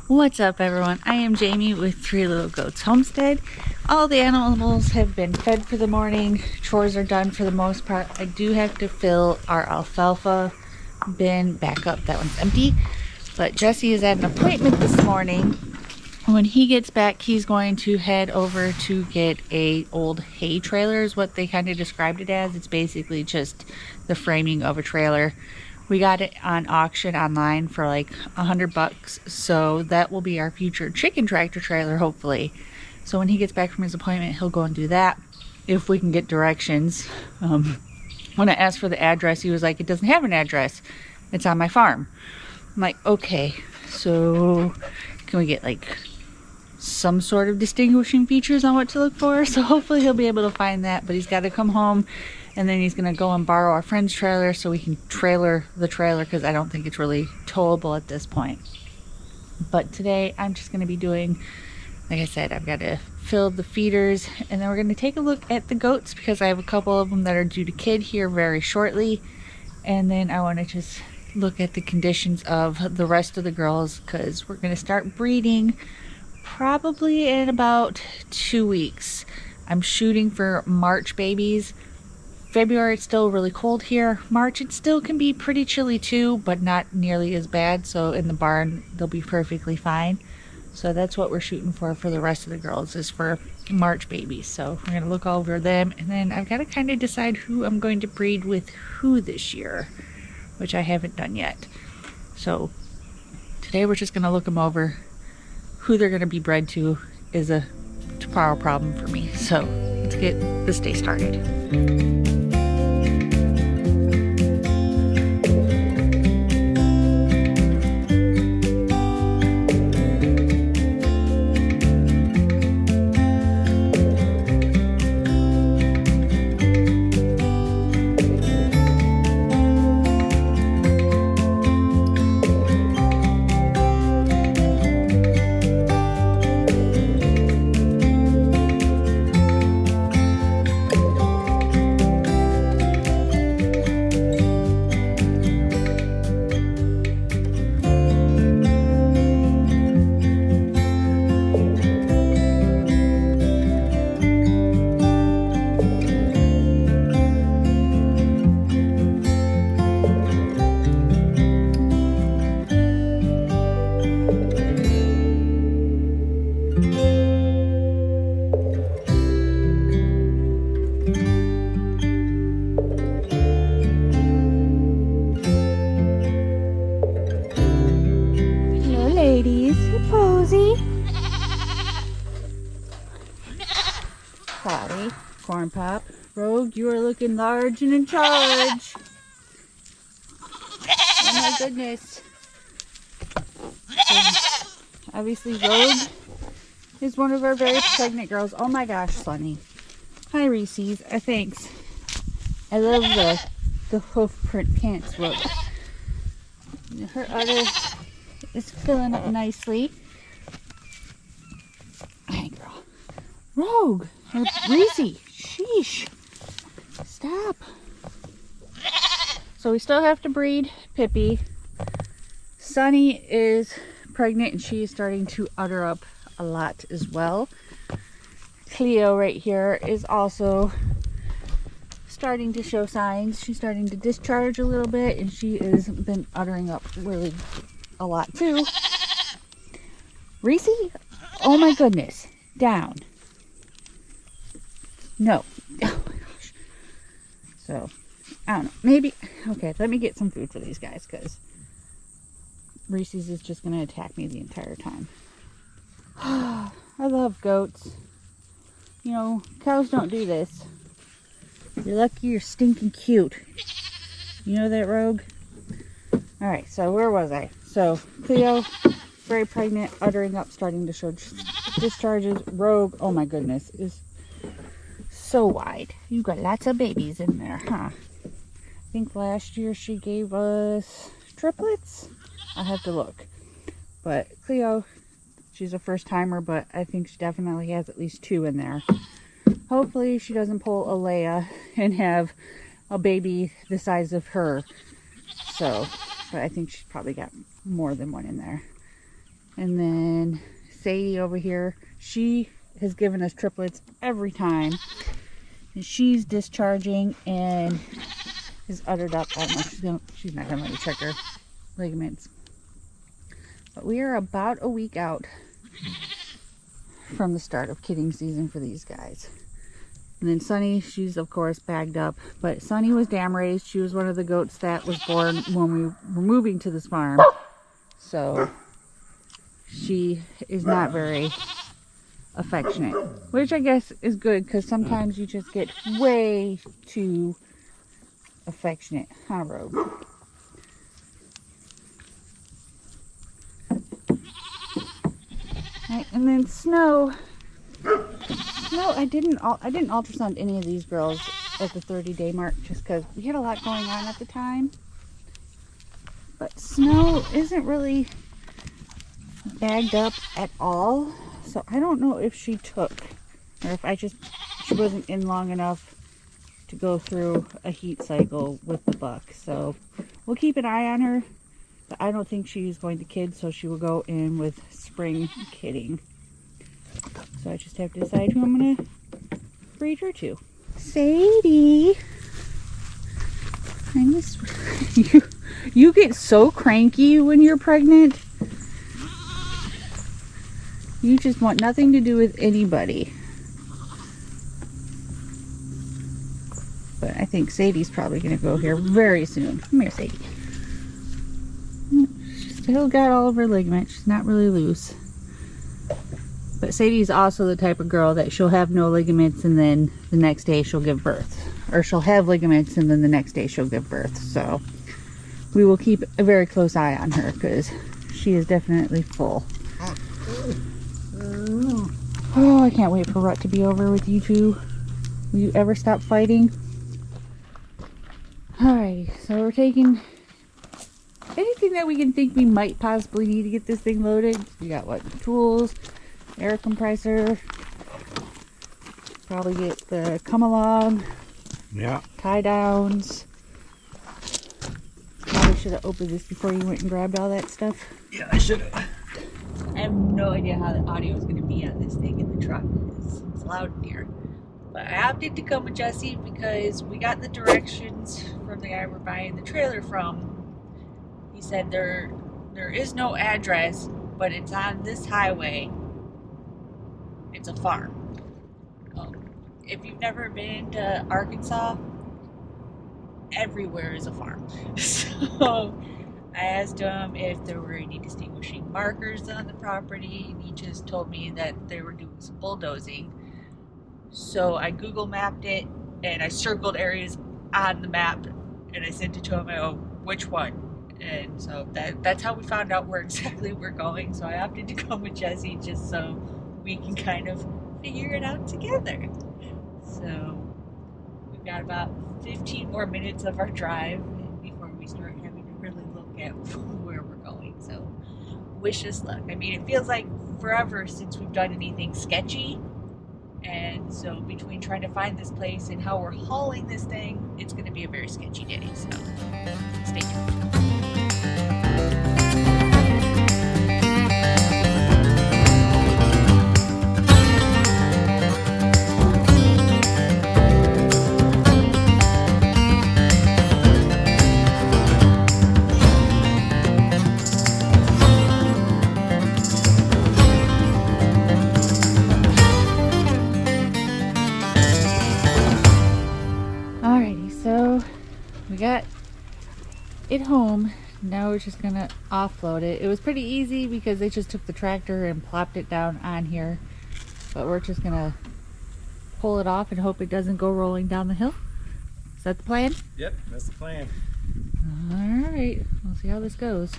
What's up, everyone? I am Jamie with Three Little Goats Homestead. All the animals have been fed for the morning. Chores are done for the most part. I do have to fill our alfalfa bin back up. That one's empty. But Jesse is at an appointment this morning. When he gets back, he's going to head over to get a old hay trailer, is what they kind of described it as. It's basically just the framing of a trailer. We got it on auction online for like $100, so that will be our future chicken tractor trailer, hopefully. So when he gets back from his appointment, he'll go and do that, if we can get directions. When I asked for the address, he was like, it doesn't have an address. It's on my farm. I'm like, okay, so can we get like some sort of distinguishing features on what to look for? So hopefully he'll be able to find that, but he's got to come home. And then he's going to go and borrow our friend's trailer so we can trailer the trailer, because I don't think it's really towable at this point. But today I'm just going to be doing, like I said, I've got to fill the feeders, and then we're going to take a look at the goats, because I have a couple of them that are due to kid here very shortly. And then I want to just look at the conditions of the rest of the girls, because we're going to start breeding probably in about 2 weeks. I'm shooting for March babies. February, it's still really cold here. March, it still can be pretty chilly too, but not nearly as bad. So in the barn, they'll be perfectly fine. So that's what we're shooting for the rest of the girls, is for March babies. So we're going to look over them. And then I've got to kind of decide who I'm going to breed with who this year, which I haven't done yet. So today we're just going to look them over. Who they're going to be bred to is a tomorrow problem for me. So let's get this day started. Polly, Corn Pop, Rogue, you are looking large and in charge. Oh my goodness. So, obviously Rogue is one of our very pregnant girls. Oh my gosh, Sunny. Hi Reese's. Thanks. I love the hoof print pants, Rogue. Her udder is filling up nicely. Hey girl. Rogue! Or Reese! Sheesh! Stop! So we still have to breed Pippi. Sunny is pregnant and she is starting to udder up a lot as well. Cleo right here is also starting to show signs. She's starting to discharge a little bit, and she has been uddering up really a lot too. Reese? Oh my goodness. Down. No. Oh my gosh. So, I don't know. Maybe, okay, let me get some food for these guys, because Reese's is just going to attack me the entire time. I love goats. You know, cows don't do this. You're lucky you're stinking cute. You know that, Rogue? Alright, so where was I? So, Cleo, very pregnant, uddering up, starting to show discharges. Rogue, oh my goodness, is so wide. You got lots of babies in there, huh? I think last year she gave us triplets. I'll have to look. But Cleo, she's a first timer, but I think she definitely has at least 2 in there. Hopefully she doesn't pull a Leia and have a baby the size of her. So, but I think she's probably got more than one in there. And then Sadie over here, she has given us triplets every time. And she's discharging and is uttered up. I don't know, she's not gonna let me check her ligaments. But we are about a week out from the start of kidding season for these guys. And then Sunny, she's of course bagged up, but Sunny was dam raised. She was one of the goats that was born when we were moving to this farm. So she is not very affectionate, which I guess is good because sometimes you just get way too affectionate, huh, Rogue? Right, and then Snow, I didn't ultrasound any of these girls at the 30-day mark just because we had a lot going on at the time. But Snow isn't really bagged up at all, so I don't know if she took, or if she wasn't in long enough to go through a heat cycle with the buck. So we'll keep an eye on her, but I don't think she's going to kid, so she will go in with spring kidding. So I just have to decide who I'm gonna breed her to. Sadie, you get so cranky when you're pregnant. You just want nothing to do with anybody. But I think Sadie's probably going to go here very soon. Come here, Sadie. She's still got all of her ligaments. She's not really loose. But Sadie's also the type of girl that she'll have no ligaments and then the next day she'll give birth. Or she'll have ligaments and then the next day she'll give birth. So we will keep a very close eye on her because she is definitely full. Oh, I can't wait for Rut to be over with you two. Will you ever stop fighting? Alrighty, so we're taking anything that we can think we might possibly need to get this thing loaded. We got what? Tools, air compressor, probably get the come along, yeah, tie downs. Probably should have opened this before you went and grabbed all that stuff. Yeah, I should have. I have no idea how the audio is going to be on this thing in the truck. It's loud in here. But I opted to come with Jesse because we got the directions from the guy we're buying the trailer from. He said there is no address, but it's on this highway. It's a farm. If you've never been to Arkansas, everywhere is a farm. So I asked him if there were any distinguishing markers on the property, and he just told me that they were doing some bulldozing. So I Google mapped it, and I circled areas on the map, and I sent it to him. I go, which one? And so that's how we found out where exactly we're going. So I opted to come with Jesse just so we can kind of figure it out together. So we've got about 15 more minutes of our drive before we start having to really look at where we're going. So wish us luck. I mean, it feels like forever since we've done anything sketchy. And so between trying to find this place and how we're hauling this thing, it's going to be a very sketchy day. So stay tuned. We got it home. Now we're just gonna offload it. It was pretty easy because they just took the tractor and plopped it down on here, but we're just gonna pull it off and hope it doesn't go rolling down the hill. Is that the plan? Yep, that's the plan. All right, we'll see how this goes.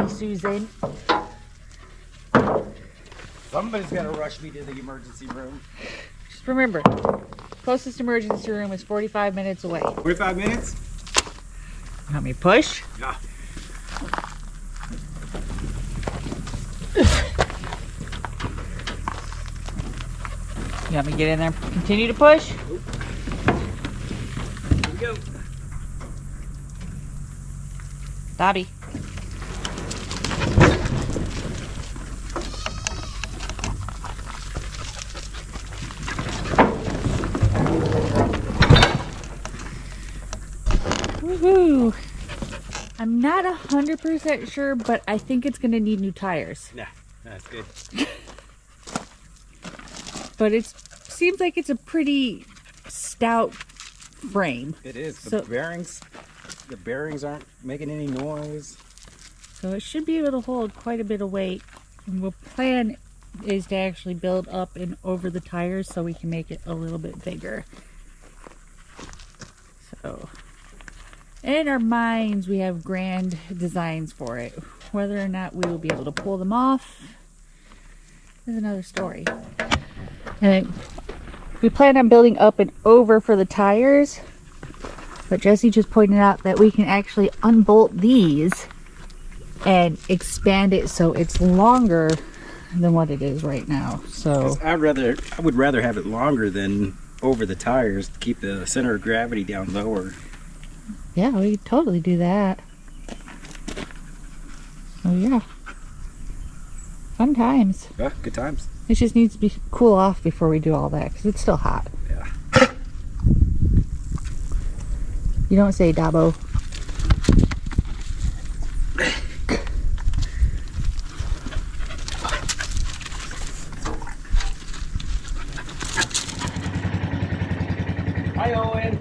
Susan. Somebody's got to rush me to the emergency room. Just remember, closest emergency room is 45 minutes away. 45 minutes? Want me to push? Yeah. You want me to get in there and continue to push? Here we go. Dobby. Woohoo! I'm not 100% sure, but I think it's going to need new tires. Nah, that's good. But it seems like it's a pretty stout frame. It is. So, The bearings aren't making any noise. so it should be able to hold quite a bit of weight. And the plan is to actually build up and over the tires so we can make it a little bit bigger. So, in our minds, we have grand designs for it. Whether or not we will be able to pull them off is another story. And we plan on building up and over for the tires, but Jesse just pointed out that we can actually unbolt these and expand it so it's longer than what it is right now. So I would rather have it longer than over the tires to keep the center of gravity down lower. yeah, we could totally do that. Oh yeah, fun times. Yeah, good times. It just needs to be cool off before we do all that because it's still hot. Yeah. You don't say, Dabo. Hi, Owen.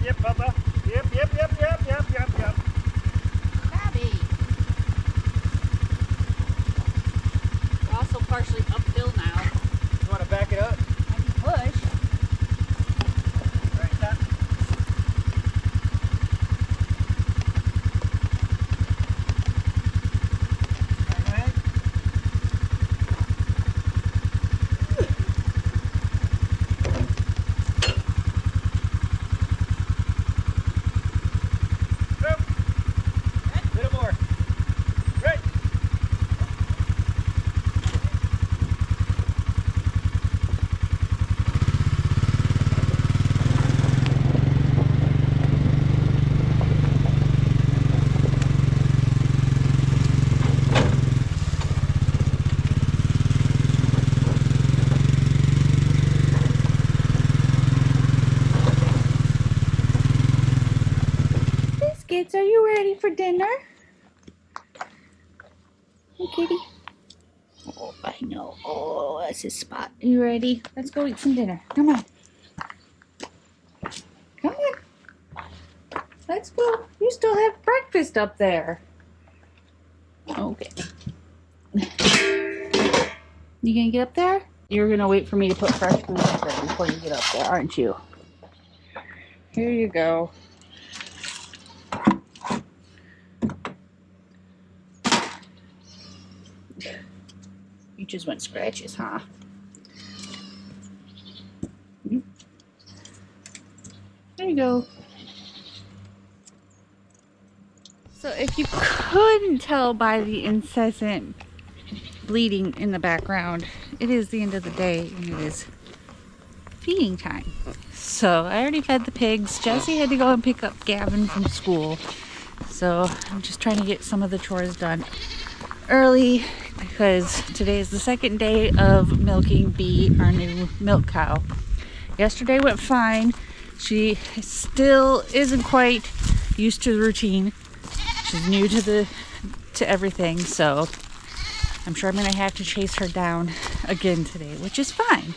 Yep, Bubba. Yep. Abby. We're also partially uphill now. You want to back it up? I can push. Right, stop. Alright. Little more. Right. Biscuits, are you ready for dinner? Hey, kitty. Oh, I know. Oh, that's his spot. You ready? Let's go eat some dinner. Come on. Come on. Let's go. You still have breakfast up there. Okay. You gonna get up there? You're gonna wait for me to put fresh food up there before you get up there, aren't you? Here you go. You just want scratches, huh? There you go. So if you couldn't tell by the incessant bleeding in the background, it is the end of the day and it is feeding time. So I already fed the pigs. Jesse had to go and pick up Gavin from school. So I'm just trying to get some of the chores done early because today is the second day of milking Bee, our new milk cow. Yesterday went fine. She still isn't quite used to the routine. She's new to everything, so I'm sure I'm gonna have to chase her down again today, which is fine.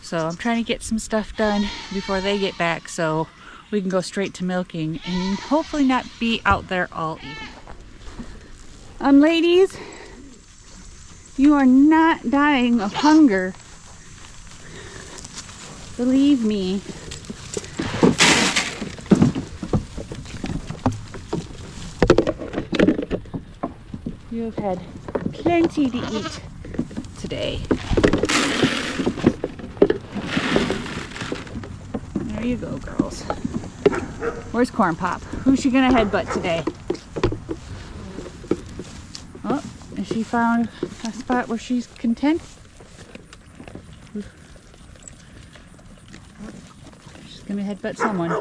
So I'm trying to get some stuff done before they get back so we can go straight to milking and hopefully not be out there all evening. Ladies, you are not dying of hunger. Believe me. You have had plenty to eat today. There you go, girls. Where's Corn Pop? Who's she gonna headbutt today? Oh, has she found a spot where she's content? She's gonna headbutt someone.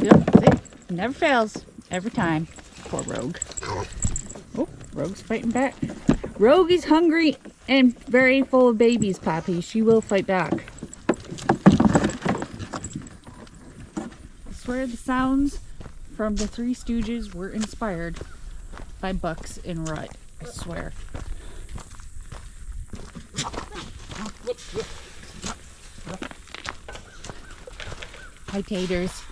Yep, see? Never fails. Every time. Poor Rogue. Oh, Rogue's fighting back. Rogue is hungry and very full of babies, Poppy. She will fight back. I swear the sounds from the Three Stooges were inspired by Bucks and Rut. I swear. Hi, Taters.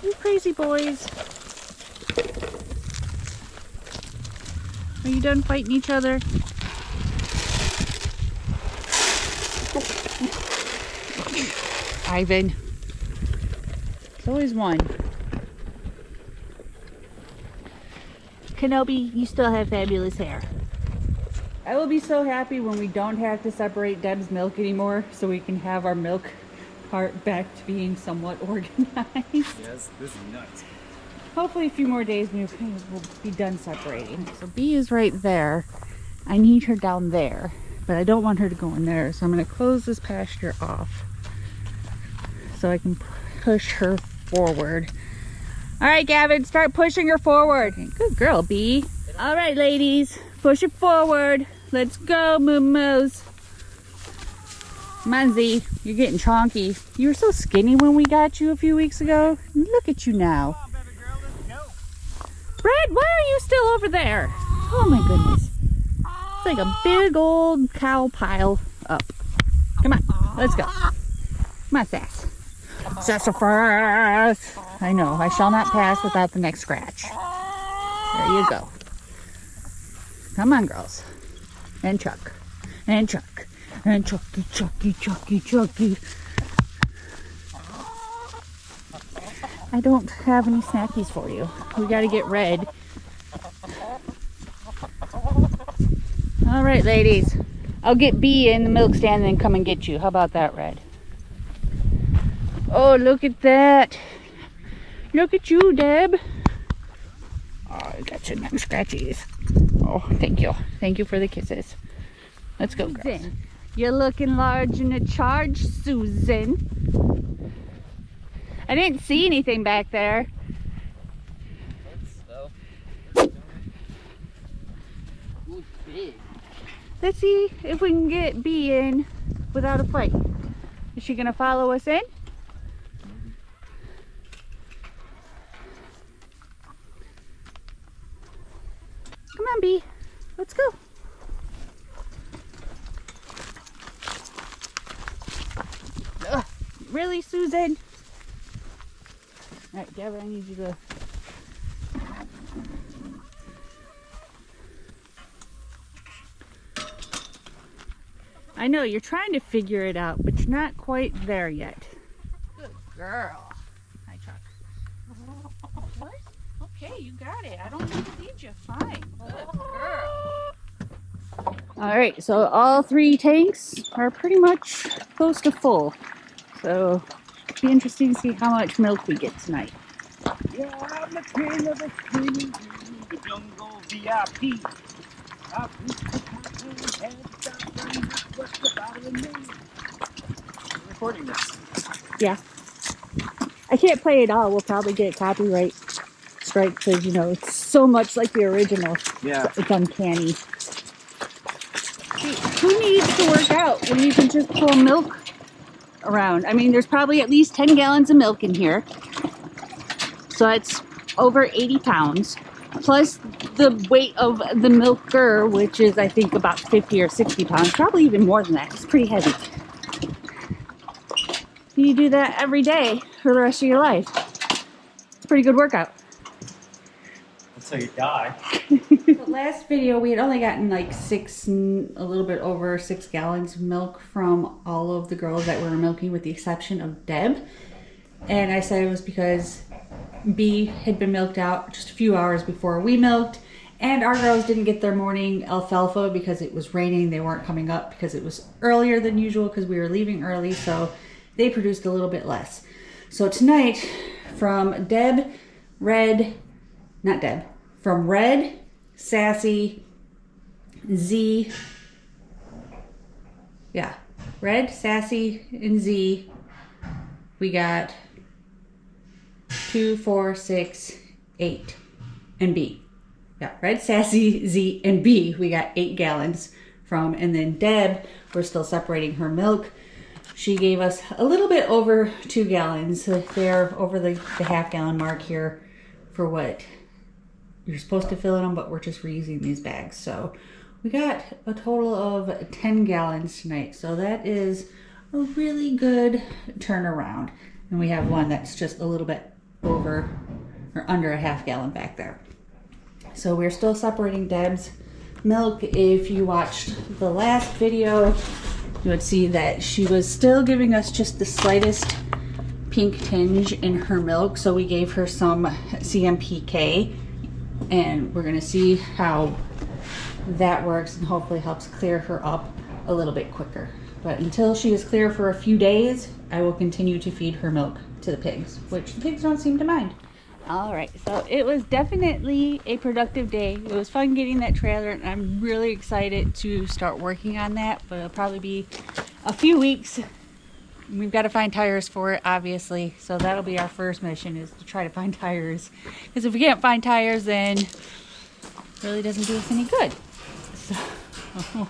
You crazy boys. Are you done fighting each other? Ivan. It's always one. Kenobi, you still have fabulous hair. I will be so happy when we don't have to separate Deb's milk anymore, so we can have our milk cart back to being somewhat organized. Yes, this is nuts. Hopefully a few more days we'll be done separating. So B is right there. I need her down there, but I don't want her to go in there, so I'm going to close this pasture off so I can push her forward. All right, Gavin, start pushing her forward. Good girl, B. All right, ladies, push it forward. Let's go, moo-moos. Come on, Z, you're getting chonky. You were so skinny when we got you a few weeks ago. Look at you now. Come on, baby girl, let's go. Brad, why are you still over there? Oh my goodness. It's like a big old cow pile up. Come on, let's go. Come on, Sass. Sassafras. I know, I shall not pass without the next scratch. There you go. Come on, girls. And Chuck. And Chuck. And Chucky, Chucky, Chucky, Chucky. I don't have any snackies for you. We gotta get Red. All right, ladies. I'll get B in the milk stand and then come and get you. How about that, Red? Oh, look at that. Look at you, Deb. Oh, I got your neck scratchies. Oh, thank you. Thank you for the kisses. Let's go, girls. You're looking large in a charge, Susan. I didn't see anything back there. Let's see if we can get B in without a fight. Is she gonna follow us in? Come on, B. Let's go. Ugh, really, Susan? All right, Gavin, I need you to... I know, you're trying to figure it out, but you're not quite there yet. Good girl. Hi, Chuck. What? Okay, you got it. I don't need to feed you. Fine. Good girl. All right, so all 3 tanks are pretty much close to full. So it'll be interesting to see how much milk we get tonight. Yeah, I'm the king of the screaming, the jungle VIP. Recording this. Yeah. I can't play it all. We'll probably get a copyright strike because, you know, it's so much like the original. Yeah. It's uncanny. See, who needs to work out when you can just pull milk around? I mean, there's probably at least 10 gallons of milk in here. So it's over 80 pounds. Plus the weight of the milker, which is, I think, about 50 or 60 pounds. Probably even more than that. It's pretty heavy. You do that every day for the rest of your life. It's a pretty good workout. Until you die. last video we had only gotten like a little bit over 6 gallons of milk from all of the girls that we were milking, with the exception of Deb. And I said it was because B had been milked out just a few hours before we milked, and our girls didn't get their morning alfalfa because it was raining. They weren't coming up because it was earlier than usual because we were leaving early, so they produced a little bit less. So tonight, from Red, Sassy, Z, Red, Sassy, and Z, we got 2, 4, 6, 8, and B. Yeah, Red, Sassy, Z, and B, we got 8 gallons from. And then Deb, we're still separating her milk. She gave us a little bit over 2 gallons. So they're over the half-gallon mark here for what you're supposed to fill in them, but we're just reusing these bags. So we got a total of 10 gallons tonight. So that is a really good turnaround. And we have one that's just a little bit over or under a half gallon back there. So we're still separating Deb's milk. If you watched the last video, you would see that she was still giving us just the slightest pink tinge in her milk. So we gave her some CMPK, and we're gonna see how that works and hopefully helps clear her up a little bit quicker. But until she is clear for a few days, I will continue to feed her milk to the pigs, which the pigs don't seem to mind. All right, so it was definitely a productive day. It was fun getting that trailer, and I'm really excited to start working on that, but it'll probably be a few weeks. We've got to find tires for it, obviously, so that'll be our first mission, is to try to find tires. Because if we can't find tires, then it really doesn't do us any good. So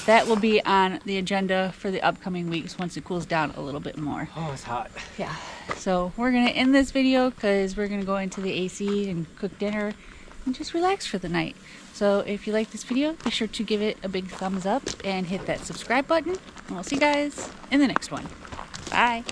that will be on the agenda for the upcoming weeks once it cools down a little bit more. Oh, it's hot. Yeah. So we're going to end this video because we're going to go into the AC and cook dinner and just relax for the night. So if you like this video, be sure to give it a big thumbs up and hit that subscribe button. And we'll see you guys in the next one. Bye.